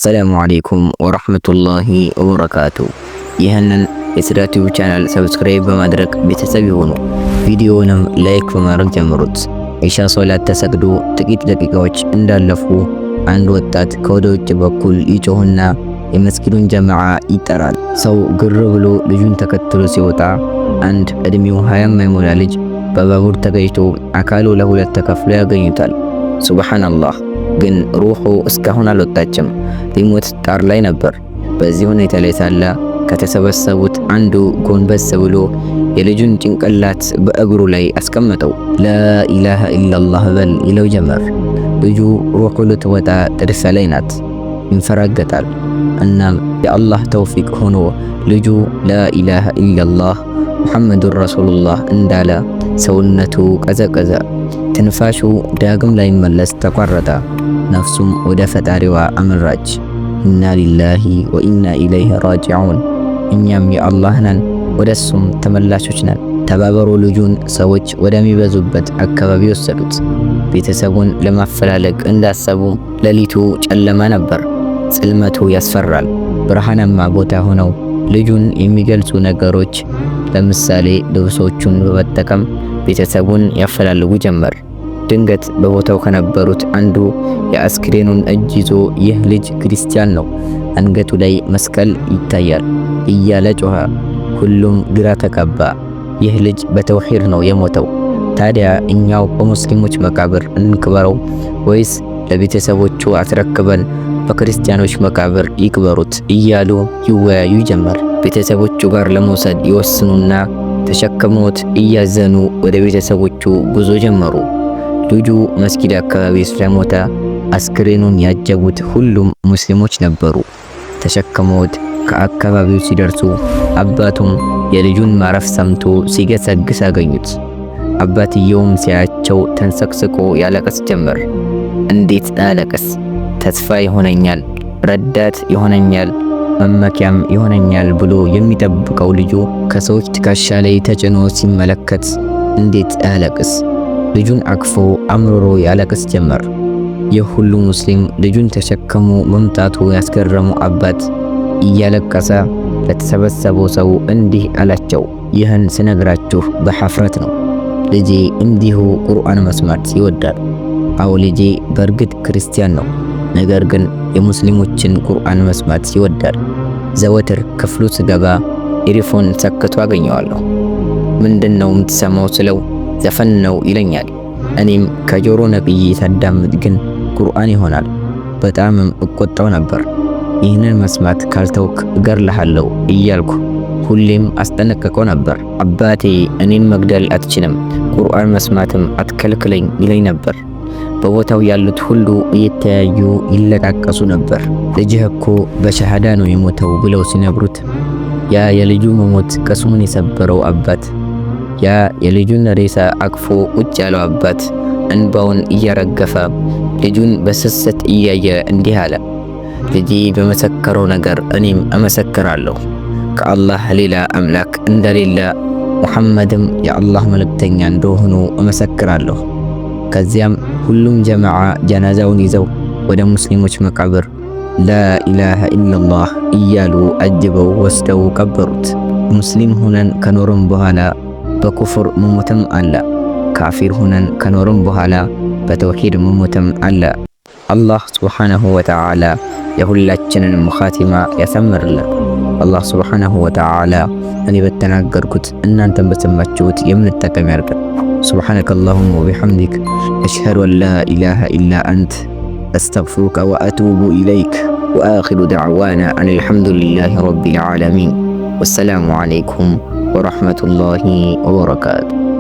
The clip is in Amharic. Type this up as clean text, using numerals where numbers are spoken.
አሰላሙ አለይኩም ወራህመቱላሂ ወበረካቱ። ይህንን የስራ ዩቲዩብ ቻናል ሰብስክራይብ በማድረግ ቤተሰብ ይሁኑ። ቪዲዮውንም ላይክ በማድረግ ጀምሩት። ኢሻ ሶላት ተሰግዶ ጥቂት ደቂቃዎች እንዳለፉ አንድ ወጣት ከወደ ውጭ በኩል ይጮህና የመስጊዱን ጀማዓ ይጠራል። ሰው ግር ብሎ ልጁን ተከትሎ ሲወጣ አንድ እድሜው 20 የማይሞላ ልጅ በባቡር ተገጭቶ አካሉ ለሁለት ተከፍሎ ያገኙታል። ሱብሃንአላህ። ግን ሩሑ እስካሁን አልወጣችም። ሊሞት ጣር ላይ ነበር። በዚህ ሁኔታ ላይ ሳለ ከተሰበሰቡት አንዱ ጎንበስ ብሎ የልጁን ጭንቅላት በእግሩ ላይ አስቀመጠው። ላኢላሃ ኢላላህ በል ይለው ጀመር። ልጁ ሩሑ ልትወጣ ጥርስ ላይ ናት፣ ይንፈራገጣል። እናም የአላህ ተውፊቅ ሆኖ ልጁ ላኢላሃ ኢላላህ ሙሐመዱን ረሱሉላህ እንዳለ ሰውነቱ ቀዘቀዘ። ትንፋሹ ዳግም ላይመለስ ተቋረጠ። ነፍሱም ወደ ፈጣሪዋ አመራች። ኢና ሊላሂ ወኢና ኢለይሂ ራጂዑን። እኛም የአላህ ነን ወደሱም ተመላሾች ነን። ተባበሩ። ልጁን ሰዎች ወደሚበዙበት አካባቢ ወሰዱት። ቤተሰቡን ለማፈላለግ እንዳሰቡ ሌሊቱ ጨለማ ነበር። ጽልመቱ ያስፈራል። ብርሃናማ ቦታ ሆነው ልጁን የሚገልጹ ነገሮች ለምሳሌ ልብሶቹን በመጠቀም ቤተሰቡን ያፈላልጉ ጀመር። ድንገት በቦታው ከነበሩት አንዱ የአስክሬኑን እጅ ይዞ ይህ ልጅ ክርስቲያን ነው፣ አንገቱ ላይ መስቀል ይታያል እያለ ጮኸ። ሁሉም ግራ ተጋባ። ይህ ልጅ በተውሂድ ነው የሞተው። ታዲያ እኛው በሙስሊሞች መቃብር እንቅበረው ወይስ ለቤተሰቦቹ አስረክበን በክርስቲያኖች መቃብር ይቅበሩት እያሉ ይወያዩ ጀመር። ቤተሰቦቹ ጋር ለመውሰድ ይወስኑና ተሸክመውት እያዘኑ ወደ ቤተሰቦቹ ጉዞ ጀመሩ። ልጁ መስጊድ አካባቢ ስለሞተ አስክሬኑን ያጀቡት ሁሉም ሙስሊሞች ነበሩ። ተሸክመውት ከአካባቢው ሲደርሱ አባቱም የልጁን ማረፍ ሰምቶ ሲገሰግስ አገኙት። አባትየውም ሲያያቸው ተንሰቅስቆ ያለቅስ ጀመር። እንዴት አለቅስ? ተስፋ ይሆነኛል፣ ረዳት ይሆነኛል፣ መመኪያም ይሆነኛል ብሎ የሚጠብቀው ልጁ ከሰዎች ትከሻ ላይ ተጭኖ ሲመለከት እንዴት አለቅስ? ልጁን አቅፎ አምርሮ ያለቅስ ጀመር። ይህ ሁሉ ሙስሊም ልጁን ተሸክሞ መምጣቱ ያስገረሙ አባት እያለቀሰ ለተሰበሰበው ሰው እንዲህ አላቸው። ይህን ስነግራችሁ በሐፍረት ነው። ልጄ እንዲሁ ቁርአን መስማት ይወዳል። አዎ ልጄ በእርግጥ ክርስቲያን ነው፣ ነገር ግን የሙስሊሞችን ቁርአን መስማት ይወዳል። ዘወትር ክፍሉ ስገባ ኢሪፎን ሰክቶ አገኘዋለሁ። ምንድነው የምትሰማው ስለው ዘፈን ነው ይለኛል። እኔም ከጆሮ ነቅዬ ሳዳምጥ ግን ቁርአን ይሆናል። በጣምም እቆጣው ነበር። ይህንን መስማት ካልተውክ እገርልሃለሁ እያልኩ ሁሌም አስጠነቅቀው ነበር። አባቴ እኔን መግደል አትችልም፣ ቁርአን መስማትም አትከልክለኝ ይለኝ ነበር። በቦታው ያሉት ሁሉ እየተያዩ ይለቃቀሱ ነበር። ልጅህ እኮ በሸሃዳ ነው የሞተው ብለው ሲነግሩት ያ የልጁ መሞት ቅስሙን የሰበረው አባት፣ ያ የልጁን ሬሳ አቅፎ ቁጭ ያለው አባት እንባውን እያረገፈ ልጁን በስስት እያየ እንዲህ አለ። ልጄ በመሰከረው ነገር እኔም እመሰክራለሁ። ከአላህ ሌላ አምላክ እንደሌለ፣ ሙሐመድም የአላህ መልእክተኛ እንደሆኑ እመሰክራለሁ። ከዚያም ሁሉም ጀማዓ ጀናዛውን ይዘው ወደ ሙስሊሞች መቃብር ላኢላሃ ኢላላህ እያሉ አጅበው ወስደው ቀበሩት። ሙስሊም ሆነን ከኖርም በኋላ በኩፍር መሞትም አለ። ካፊር ሆነን ከኖርም በኋላ በተውሂድ መሞትም አለ። አላህ ሱብሓነሁ ወተዓላ የሁላችንን ኻቲማ ያሰምርልን። አላህ ሱብሓነሁ ወተዓላ እኔ በተናገርኩት እናንተም በሰማችሁት የምንጠቀም ያድርገን። سبحانك اللهم وبحمدك أشهد أن لا إله إلا أنت أستغفرك وأتوب إليك وآخر دعوانا أن الحمد لله رب العالمين والسلام عليكم ورحمة الله وبركاته.